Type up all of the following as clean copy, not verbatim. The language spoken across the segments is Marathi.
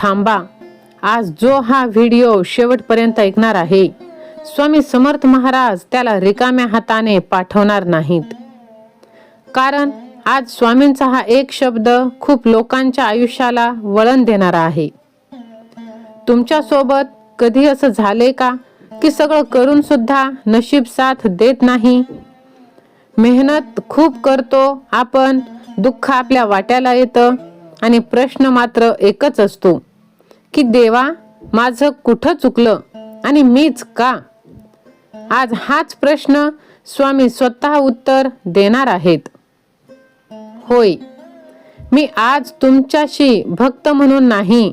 थांबा. आज जो हा व्हिडिओ शेवटपर्यंत ऐकणार आहे, स्वामी समर्थ महाराज त्याला रिकाम्या हाताने पाठवणार नाहीत. कारण आज स्वामींचा हा एक शब्द खूप लोकांच्या आयुष्याला वळण देणारा आहे. तुमच्या सोबत कधी असं झाले का की सगळं करून सुद्धा नशीब साथ देत नाही? मेहनत खूप करतो आपण, दुःख आपल्या वाट्याला येतं आणि प्रश्न मात्र एकच असतो की देवा, माझं कुठं चुकलं आणि मीच का? आज हाच प्रश्न स्वामी स्वतः उत्तर देणार आहेत. होय, मी आज तुमच्याशी भक्त म्हणून नाही,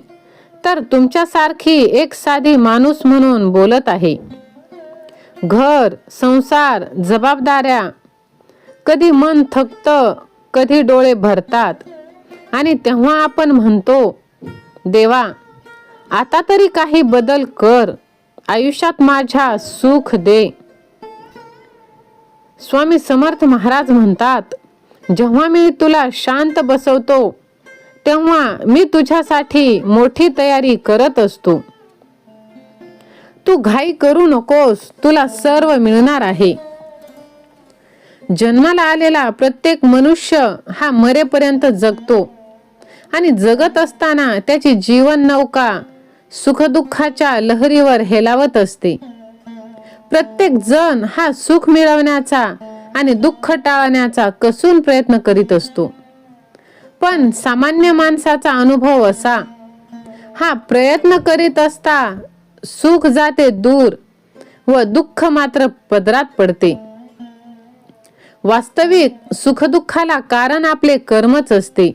तर तुमच्यासारखी एक साधी माणूस म्हणून बोलत आहे. घर, संसार, जबाबदाऱ्या, कधी मन थकतं, कधी डोळे भरतात आणि तेव्हा आपण म्हणतो, देवा, आता तरी काही बदल कर, आयुष्यात माझ्या सुख दे. स्वामी समर्थ महाराज म्हणतात, जेव्हा मी तुला शांत बसवतो तेव्हा मी तुझ्यासाठी मोठी तयारी करत असतो. तू घाई करू नकोस, तुला सर्व मिळणार आहे. जन्माला आलेला प्रत्येक मनुष्य हा मरेपर्यंत जगतो आणि जगत असताना त्याची जीवन नौका सुखदुःखाच्या लहरीवर हेलावत असते. प्रत्येक जण हा सुख मिळवण्याचा आणि दुःख टाळण्याचा कसून प्रयत्न करीत असतो. पण सामान्य माणसाचा अनुभव असा, हा प्रयत्न करीत असता सुख जाते दूर व दुःख मात्र पदरात पडते. वास्तविक सुखदुःखाला कारण आपले कर्मच असते.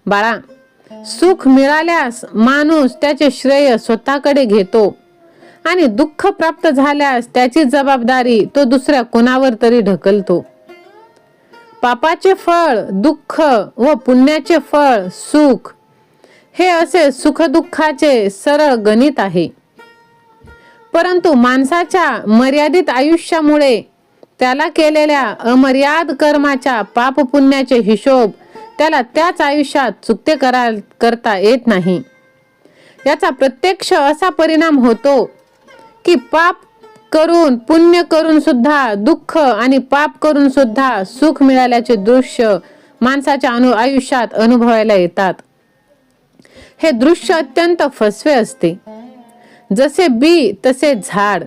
बाळा, सुख मिळाल्यास माणूस त्याचे श्रेय स्वतःकडे घेतो आणि दुःख प्राप्त झाल्यास त्याची जबाबदारी तो दुसऱ्या कोणावर तरी ढकलतो. पापाचे फळ दुःख व पुण्याचे फळ सुख, हे असे सुखदुःखाचे सरळ गणित आहे. परंतु माणसाच्या मर्यादित आयुष्यामुळे त्याला केलेल्या अमर्याद कर्माच्या पाप पुण्याचे हिशोब त्याला त्याच आयुष्यात चुकते करता येत नाही. याचा प्रत्यक्ष असा परिणाम होतो की पाप करून पुण्य करून सुद्धा दुःख आणि पाप करून सुद्धा सुख मिळाल्याचे दृश्य माणसाच्या आयुष्यात अनुभवायला येतात. हे दृश्य अत्यंत फसवे असते. जसे बी तसे झाड.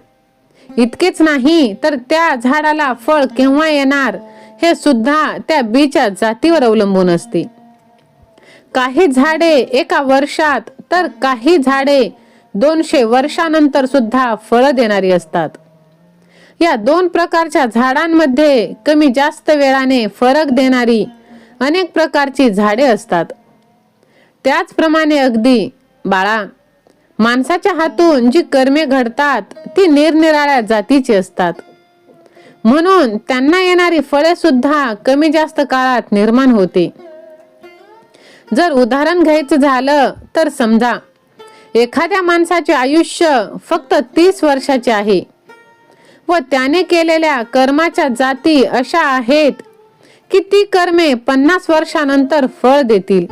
इतकेच नाही तर त्या झाडाला फळ केव्हा येणार हे सुद्धा त्या बीच्या जातीवर अवलंबून असते. काही झाडे एका वर्षात तर काही झाडे 200 वर्षानंतर सुद्धा फळ देणारी असतात. या दोन प्रकारच्या झाडांमध्ये कमी जास्त वेळाने फरक देणारी अनेक प्रकारची झाडे असतात. त्याचप्रमाणे अगदी बाळा, माणसाच्या हातून जी कर्मे घडतात ती निरनिराळ्या जातीची असतात. म्हणून त्यांना येणारी फळे सुद्धा कमी जास्त काळात निर्माण होते. जर उदाहरण घ्यायचं झालं तर समजा एखाद्या माणसाचे आयुष्य फक्त 30 वर्षाचे आहे व त्याने केलेल्या कर्माच्या जाती अशा आहेत की ती कर्मे 50 वर्षानंतर फळ देतील.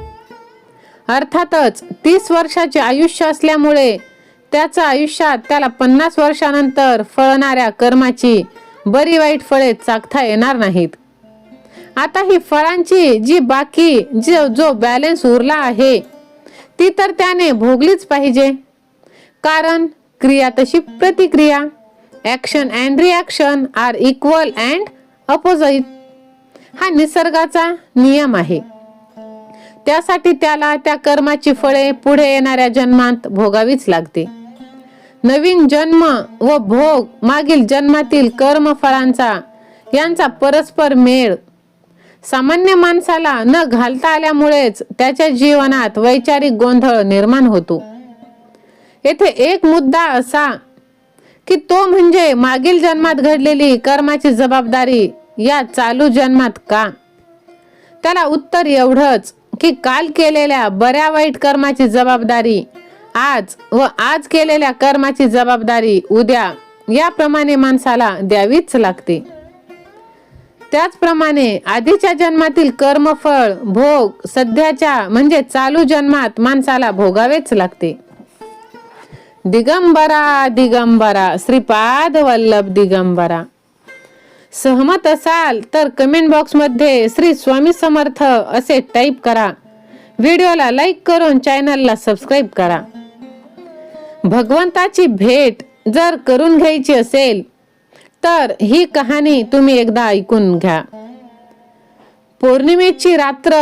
अर्थातच 30 वर्षाचे आयुष्य असल्यामुळे त्याच्या आयुष्यात त्याला 50 वर्षानंतर फळणाऱ्या कर्माची बरी वाईट फळे चाखता येणार नाहीत. आता ही फळांची जी बाकी जो बॅलन्स उरला आहे ती तर त्याने भोगलीच पाहिजे. कारण क्रिया तशी प्रतिक्रिया, action and reaction are equal and opposite, हा निसर्गाचा नियम आहे. त्यासाठी त्याला त्या कर्माची फळे पुढे येणाऱ्या जन्मात भोगावीच लागते. नवीन जन्म व भोग मागील जन्मातील कर्मफळांचा यांचा परस्पर मेळ सामान्य माणसाला न घालता आल्यामुळेच त्याच्या जीवनात वैचारिक गोंधळ निर्माण होतो. येथे एक मुद्दा असा की तो म्हणजे मागील जन्मात घडलेली कर्माची जबाबदारी या चालू जन्मात का? त्याला उत्तर एवढंच की काल केलेल्या बऱ्या वाईट कर्माची जबाबदारी आज व आज केलेल्या कर्माची जबाबदारी उद्या, याप्रमाणे माणसाला द्यावीच लागते. त्याचप्रमाणे आधीच्या जन्मातील कर्मफळ भोग सध्याच्या म्हणजे चालू जन्मात माणसाला भोगावेच लागते. दिगंबरा दिगंबरा श्रीपाद वल्लभ दिगंबरा. सहमत असाल तर कमेंट बॉक्स मध्ये श्री स्वामी समर्थ असे टाईप करा. व्हिडिओला लाईक करून चॅनलला सबस्क्राईब करा. भगवंताची भेट जर करून घ्यायची असेल तर ही कहाणी तुम्ही एकदा ऐकून घ्या. पौर्णिमेची रात्र,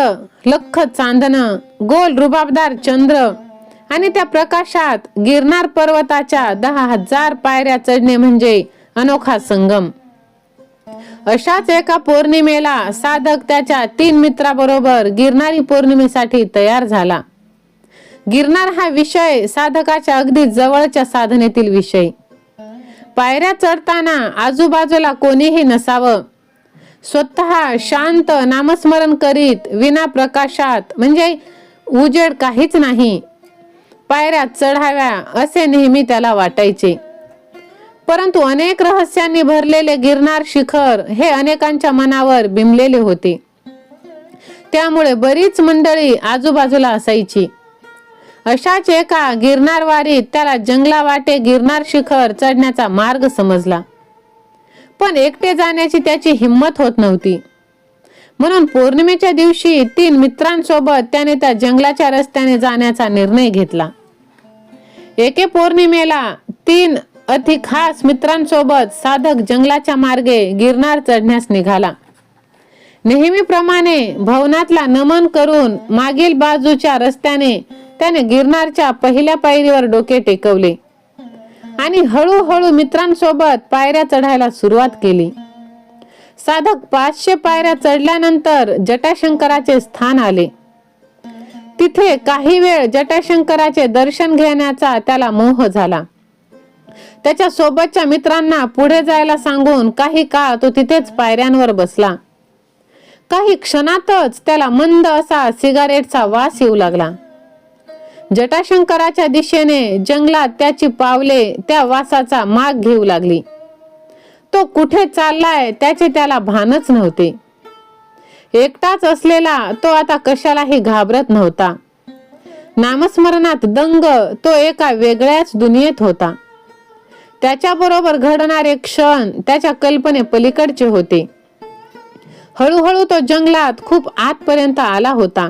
लख चांदणं, गोल रुबाबदार चंद्र आणि त्या प्रकाशात गिरनार पर्वताच्या 10,000 पायऱ्या चढणे म्हणजे अनोखा संगम. अशाच एका पौर्णिमेला साधक त्याच्या 3 मित्राबरोबर गिरनारी पौर्णिमेसाठी तयार झाला. गिरनार हा विषय साधकाच्या अगदी जवळच्या साधनेतील विषय. पायऱ्या चढताना आजूबाजूला कोणीही नसावं. स्वतः शांत नामस्मरण करीत विना प्रकाशात म्हणजे उजेड काहीच नाही पायऱ्या चढाव्या असे नेहमी त्याला वाटायचे. परंतु अनेक रहस्यांनी भरलेले गिरनार शिखर हे अनेकांच्या मनावर बिंबलेले होते. त्यामुळे बरीच मंडळी आजूबाजूला असायची. अशाच एका गिरनार वारीत त्याला जंगला वाटे गिरनार शिखर चढण्याचा मार्ग समजला. पण एकटे जाण्याची त्याची हिंमत होत नव्हती. म्हणून पौर्णिमेच्या दिवशी 3 मित्रांसोबत त्याने त्या जंगलाच्या रस्त्याने जाण्याचा निर्णय घेतला. एके पौर्णिमेला 3 अति खास मित्रांसोबत साधक जंगलाच्या मार्गे गिरनार चढण्यास निघाला. नेहमीप्रमाणे भवनातला नमन करून मागील बाजूच्या रस्त्याने त्याने गिरनारच्या पहिल्या पायरीवर डोके टेकवले आणि हळूहळू मित्रांसोबत पायऱ्या चढायला सुरुवात केली. साधक 500 पायऱ्या चढल्यानंतर जटाशंकराचे स्थान आले. तिथे काही वेळ जटाशंकराचे दर्शन घेण्याचा त्याला मोह झाला. त्याच्या सोबतच्या मित्रांना पुढे जायला सांगून काही काळ तो तिथेच पायऱ्यांवर बसला. काही क्षणातच त्याला मंद असा सिगारेटचा वास येऊ लागला. जटाशंकराच्या दिशेने जंगलात त्याची पावले त्या वासाचा माग घेऊ लागली. तो कुठे चाललाय त्याचे त्याला भानच नव्हते. एकटाच असलेला तो आता कशालाही घाबरत नव्हता. नामस्मरणात दंग तो एका वेगळ्याच दुनियेत होता. त्याच्याबरोबर घडणारे क्षण त्याच्या कल्पने पलीकडचे होते. हळूहळू तो जंगलात खूप आतपर्यंत आला होता.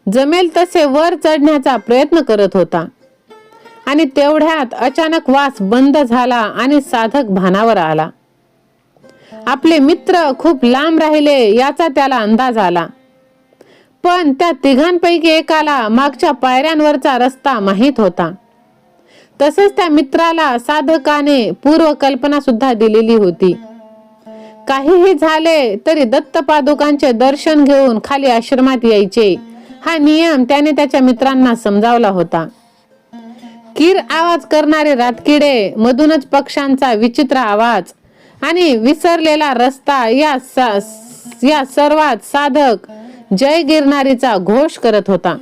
जमेल तसे वर चढण्याचा प्रयत्न करत होता आणि तेवढ्यात अचानक वास बंद झाला आणि साधक भानावर आला. आपले मित्र खूप लांब राहिले याचा त्याला अंदाज आला. पण त्या तिघांपैकी एकाला मागच्या पायऱ्यांवरचा रस्ता माहित होता. तसेच त्या मित्राला साधकाने पूर्व कल्पना सुद्धा दिलेली होती. काहीही झाले तरी दत्त पादुकांचे दर्शन घेऊन खाली आश्रमात यायचे हा नियम त्याने त्याच्या मित्रांना समजावला होता. किर आवाज करणारे रातकिडे, मधूनच पक्ष्यांचा विचित्र आवाज आणि विसरलेला रस्ता या सर्वात साधक जय गिरनारीचा घोष करत होता.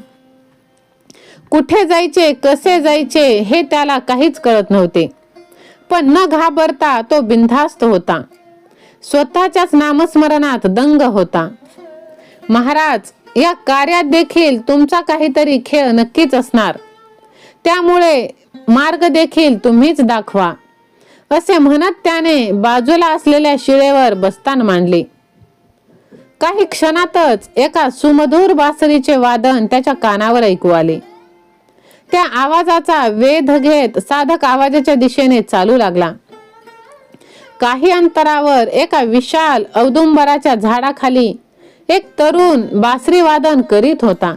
कुठे जायचे, कसे जायचे हे त्याला काहीच कळत नव्हते. पण न घाबरता तो बिनधास्त होता. स्वतःच्याच नामस्मरणात दंग होता. महाराज, या कार्यात देखील तुमचा काहीतरी खेळ नक्कीच असणार. त्यामुळे मार्ग देखील तुम्हीच दाखवा असे म्हणत त्याने बाजूला असलेल्या शिळेवर बस्तान मांडले. काही क्षणातच एका सुमधुर बासरीचे वादन त्याच्या कानावर ऐकू आले. त्या आवाजाचा वेध घेत साधक आवाजाच्या दिशेने चालू लागला. काही अंतरावर एका विशाल औदुंबराच्या झाडाखाली एक तरुण बासरी वादन करीत होता.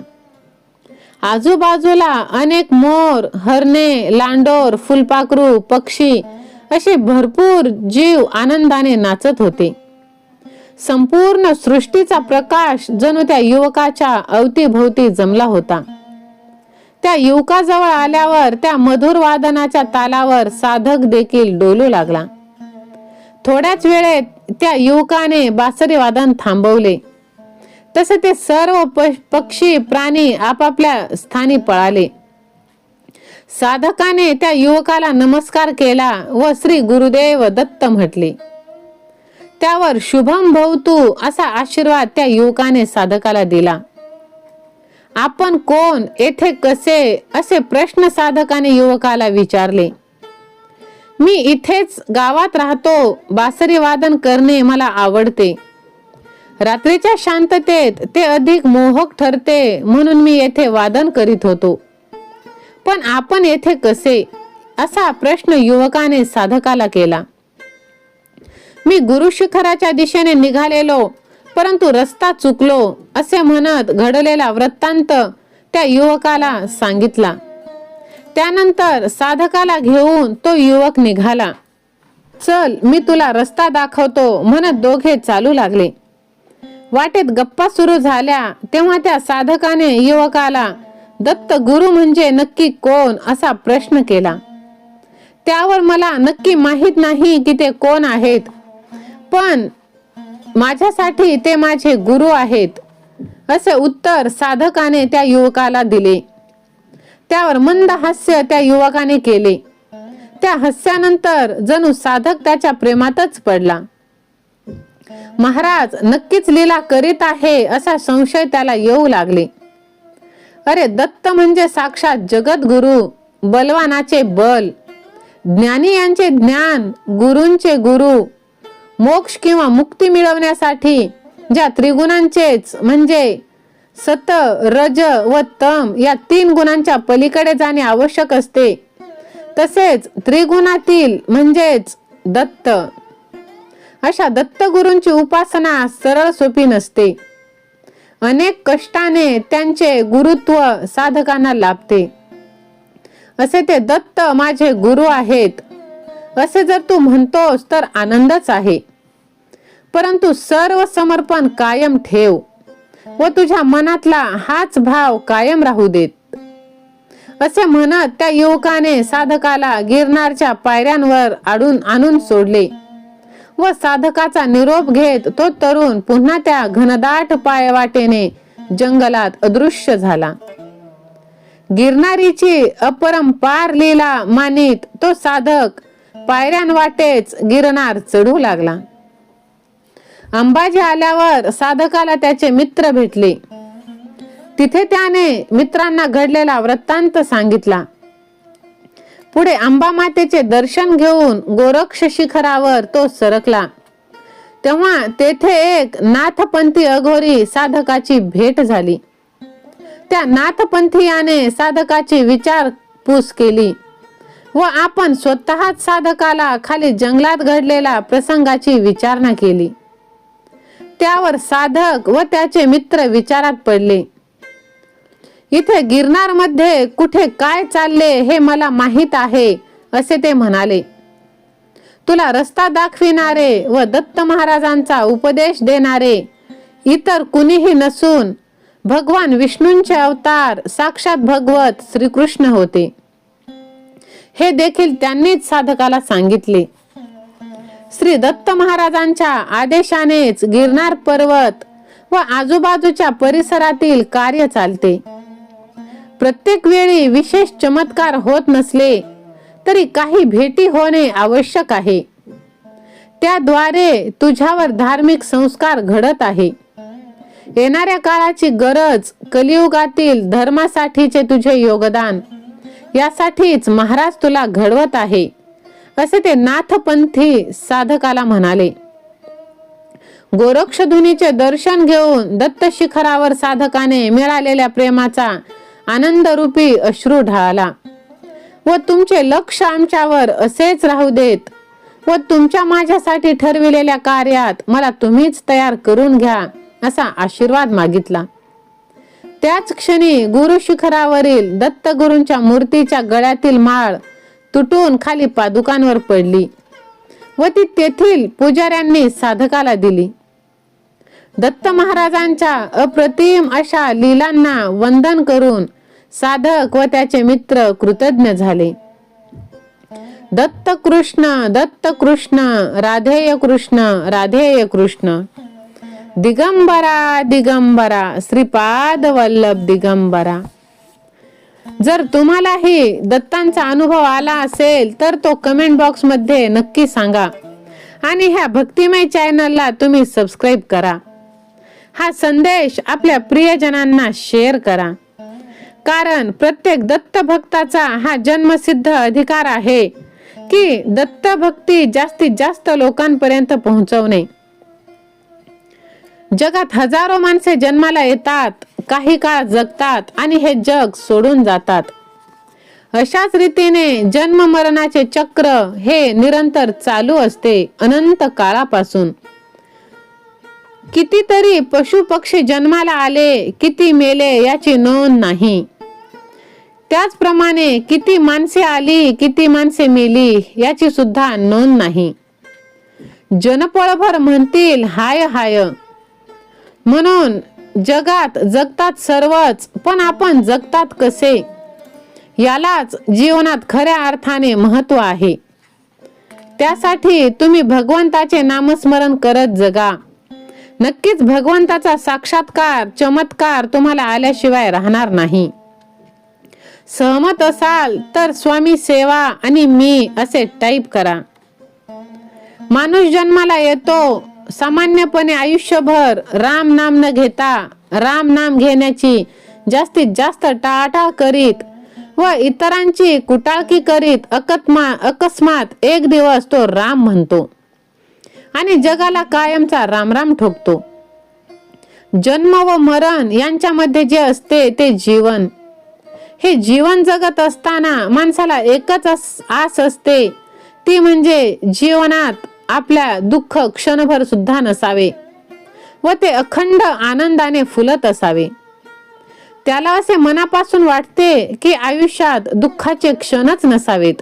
आजूबाजूला अनेक मोर, हरणे, लांडोर, फुलपाखरू, पक्षी असे भरपूर जीव आनंदाने नाचत होते. संपूर्ण सृष्टीचा प्रकाश जणू त्या युवकाच्या अवतीभोवती जमला होता. त्या युवकाजवळ आल्यावर त्या मधुर वादनाच्या तालावर साधक देखील डोलू लागला. थोड्याच वेळेत त्या युवकाने बासरी वादन थांबवले. तसे ते सर्व पक्षी प्राणी आपापल्या स्थानी पळाले. साधकाने त्या युवकाला नमस्कार केला व श्री गुरुदेव दत्त म्हटले. त्यावर शुभम भवतु असा आशीर्वाद त्या युवकाने साधकाला दिला. आपण कोण, येथे कसे, असे प्रश्न साधकाने युवकाला विचारले. मी इथेच गावात राहतो. बासरी वादन करणे मला आवडते. रात्रीच्या शांततेत ते अधिक मोहक ठरते म्हणून मी येथे वादन करीत होतो. पण आपण येथे कसे, असा प्रश्न युवकाने साधकाला केला. मी गुरु शिखराच्या दिशेने निघालेलो, परंतु रस्ता चुकलो, असे म्हणत घडलेला वृत्तांत त्या युवकाला सांगितला. त्यानंतर साधकाला घेऊन तो युवक निघाला. चल, मी तुला रस्ता दाखवतो म्हणत दोघे चालू लागले. वाटेत गप्पा सुरू झाल्या तेव्हा त्या साधकाने युवकाला दत्त गुरु म्हणजे नक्की कोण असा प्रश्न केला. त्यावर मला नक्की माहित नाही की ते कोण आहेत, पण माझ्यासाठी ते माझे गुरु आहेत, असे उत्तर साधकाने त्या युवकाला दिले. त्यावर मंद हास्य त्या युवकाने केले. त्या हास्यानंतर जणू साधक त्याच्या प्रेमातच पडला. महाराज नक्कीच लीला करीत आहे असा संशय त्याला येऊ लागले. अरे, दत्त म्हणजे साक्षात जगद्गुरु, बलवानाचे बल, ज्ञानी यांचे ज्ञान, गुरूंचे गुरु. मोक्ष किंवा मुक्ती मिळवण्यासाठी ज्या त्रिगुणांचेच म्हणजे सत, रज व तम या 3 गुणांच्या पलीकडे जाणे आवश्यक असते, तसेच त्रिगुणातील म्हणजेच दत्त, अशा दत्तगुरूंची उपासना सरळ सोपी नसते. अनेक कष्टाने त्यांचे गुरुत्व साधकांना लाभते. असे ते दत्त माझे गुरु आहेत असे जर तू म्हणतोस तर आनंदच आहे, परंतु सर्व समर्पण कायम ठेव व तुझ्या मनातला हाच भाव कायम राहू देत. असे म्हणत त्या युवकाने साधकाला गिरनारच्या पायऱ्यांवर आणून सोडले व साधकाचा निरोप घेत तो तरुण पुन्हा त्या घनदाट पायवाटेने जंगलात अदृश्य झाला. गिरनारीची अपरंपार लीला मानित तो साधक पायऱ्यांवाटेच गिरनार चढू लागला. अंबाजी आल्यावर साधकाला त्याचे मित्र भेटले. तिथे त्याने मित्रांना घडलेला वृत्तांत सांगितला. पुढे अंबा मातेचे दर्शन घेऊन गोरक्ष शिखरावर तो सरकला. तेव्हा तेथे एक नाथपंथी अघोरी साधकाची भेट झाली. त्या नाथपंथीयाने साधकाची विचारपूस केली व आपण स्वतःच साधकाला खाली जंगलात घडलेल्या प्रसंगाची विचारणा केली. त्यावर साधक व त्याचे मित्र विचारात पडले. इथे गिरनार मध्ये कुठे काय चालले हे मला माहित आहे असे ते म्हणाले. तुला रस्ता दाखविणारे व दत्त महाराजांचा उपदेश देणारे इतर कुणीही नसून भगवान विष्णूंचे अवतार साक्षात भगवत श्रीकृष्ण होते, हे देखील त्यांनीच साधकाला सांगितले. श्री दत्त महाराजांच्या आदेशानेच गिरनार पर्वत व आजूबाजूच्या परिसरातील कार्य चालते. प्रत्येक वेळी विशेष चमत्कार होत नसले तरी काही भेटी होणे आवश्यक आहे. त्याद्वारे तुझ्यावर धार्मिक संस्कार घडत आहे. येणाऱ्या काळाची गरज, कलियुगातील धर्मासाठीचे तुझे योगदान, यासाठीच महाराज तुला घडवत आहे, असे ते नाथपंथी साधकाला म्हणाले. गोरक्षधुनीचे दर्शन घेऊन दत्त शिखरावर साधकाने मिळालेल्या प्रेमाचा आनंदरूपी अश्रू ढाळला व तुमचे लक्ष आमच्यावर असेच राहू देत व तुमच्या माझ्यासाठी ठरविलेल्या कार्यात मला तुम्हीच तयार करून घ्या असा आशीर्वाद मागितला. त्याच क्षणी गुरु शिखरावरील दत्तगुरूंच्या मूर्तीच्या गळ्यातील माळ तुटून खाली पादुकांवर पडली व ती तेथील पुजाऱ्यांनी साधकाला दिली. दत्त महाराजांच्या अप्रतिम अशा लीलांना वंदन करून साधक व त्याचे मित्र कृतज्ञ झाले. दत्त कृष्ण राधेय कृष्ण दिगंबरा दिगंबरा श्रीपाद वल्लभ दिगंबरा. जर तुम्हालाही दत्तांचा अनुभव आला असेल तर तो कमेंट बॉक्स मध्ये नक्की सांगा आणि ह्या भक्तिमय चॅनलला तुम्ही सबस्क्राईब करा. हा संदेश आपल्या प्रियजनांना शेअर करा. कारण प्रत्येक दत्त भक्ताचा हा जन्मसिद्ध अधिकार आहे की दत्त भक्ती जास्तीत जास्त लोकांपर्यंत पोहोचवणे. जगात हजारो माणसे जन्माला येतात, काही काळ जगतात आणि हे जग सोडून जातात. अशाच रीतीने जन्म मरणाचे चक्र हे निरंतर चालू असते अनंत काळापासून. कितीतरी पशु पक्षी जन्माला आले, किती मेले याची नोंद नाही. त्याचप्रमाणे किती माणसे आली, किती माणसे मेली याची सुद्धा नोंद नाही. जनपळभर म्हणतील हाय हाय. म्हणून जगात जगतात सर्वच, पण आपण जगतात कसे यालाच जीवनात खऱ्या अर्थाने महत्व आहे. त्यासाठी तुम्ही भगवंताचे नामस्मरण करत जगा. नक्कीच भगवंताचा साक्षात्कार चमत्कार तुम्हाला आल्याशिवाय राहणार नाही. सहमत असाल तर स्वामी सेवा आणि मी असे टाईप करा. माणूस जन्माला येतो, सामान्यपणे आयुष्यभर राम नाम न घेता राम नाम घेण्याची जास्तीत जास्त टाळाटाळ करीत व इतरांची कुटाळकी करीत अकस्मात एक दिवस तो राम म्हणतो आणि जगाला कायमचा रामराम ठोकतो. जन्म व मरण यांच्यामध्ये जे असते ते जीवन. हे जीवन जगत असताना माणसाला एकच आस असते, ती म्हणजे जीवनात आपल्या दुःख क्षणभर सुद्धा नसावे व ते अखंड आनंदाने फुलत असावे. त्याला असे मनापासून वाटते की आयुष्यात दुःखाचे क्षणच नसावेत.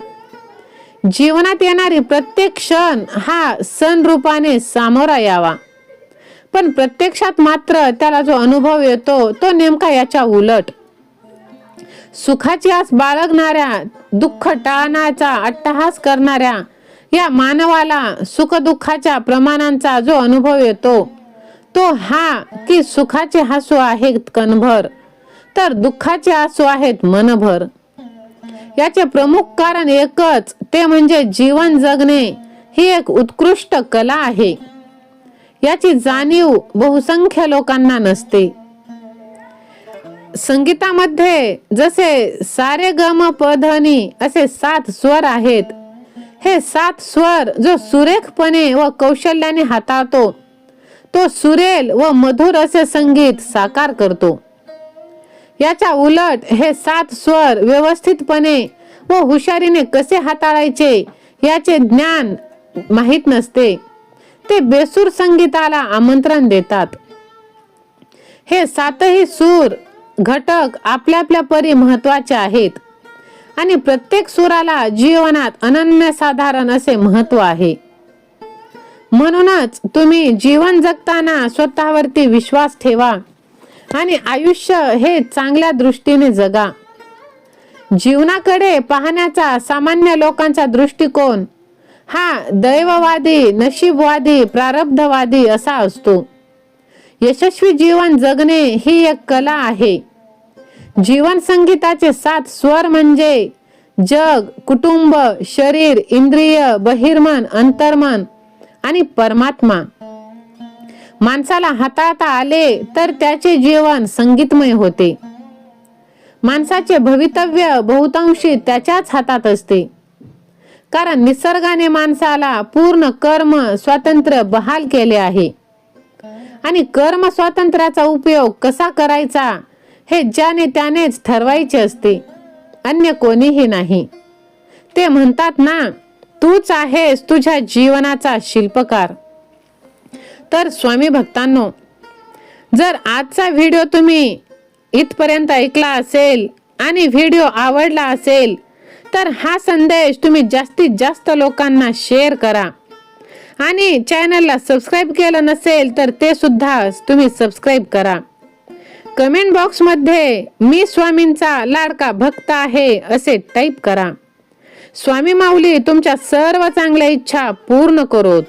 जीवनात येणारी प्रत्येक क्षण हा सण रूपाने सामोरा यावा. पण प्रत्यक्षात मात्र त्याला जो अनुभव येतो तो नेमका याच्या उलट. सुखाची आस बाळगणाऱ्या, दुःख टाळण्याचा अट्टहास करणाऱ्या या मानवाला सुखदुःखाच्या प्रमाणांचा जो अनुभव येतो तो हा की सुखाचे हसू आहेत कणभर तर दुःखाचे आसू आहेत मनभर. याचे प्रमुख कारण एकच, ते म्हणजे जीवन जगणे ही एक उत्कृष्ट कला आहे. याची जाणीव बहुसंख्य लोकांना नसते. संगीतामध्ये जसे सारे ग म प ध नी असे 7 स्वर आहेत, हे 7 स्वर जो सुरेखपणे व कौशल्याने हाताळतो तो सुरेल व मधुर असे संगीत साकार करतो. याच्या उलट हे 7 स्वर व्यवस्थितपणे व हुशारीने कसे हाताळायचे याचे ज्ञान माहित नसते. ते बेसूर संगीताला आमंत्रण देतात. हे 7ही सूर घटक आपल्या आपल्या परी महत्वाचे आहेत आणि प्रत्येक सुराला जीवनात अनन्यसाधारण असे महत्व आहे. म्हणूनच तुम्ही जीवन जगताना स्वतःवरती विश्वास ठेवा आणि आयुष्य हे चांगल्या दृष्टीने जगा. जीवनाकडे पाहण्याचा सामान्य लोकांचा दृष्टिकोन हा दैववादी, नशीबवादी, प्रारब्धवादी असा असतो. यशस्वी जीवन जगणे ही एक कला आहे. जीवन संगीताचे 7 स्वर म्हणजे जग, कुटुंब, शरीर, इंद्रिय, बहिर्मन, अंतर्मन आणि परमात्मा. माणसाला हाताळता आले तर त्याचे जीवन संगीतमय होते. माणसाचे भवितव्य बहुतांशी त्याच्याच हातात असते. कारण निसर्गाने माणसाला पूर्ण कर्म स्वातंत्र्य बहाल केले आहे आणि कर्म स्वातंत्र्याचा उपयोग कसा करायचा हे ज्याने त्यानेच ठरवायचे असते, अन्य कोणीही नाही. ते म्हणतात ना, तूच आहेस तुझ्या जीवनाचा शिल्पकार. तर स्वामी भक्तांनो, जर आजचा व्हिडिओ तुम्ही इथपर्यंत ऐकला असेल आणि व्हिडिओ आवडला असेल तर हा संदेश तुम्ही जास्तीत जास्त लोकांना शेअर करा आणि चॅनलला सबस्क्राईब केलं नसेल तर ते सुद्धा तुम्ही सबस्क्राईब करा. कमेंट बॉक्समध्ये मी स्वामींचा लाडका भक्त आहे असे टाईप करा. स्वामी माऊली तुमच्या सर्व चांगल्या इच्छा पूर्ण करोत.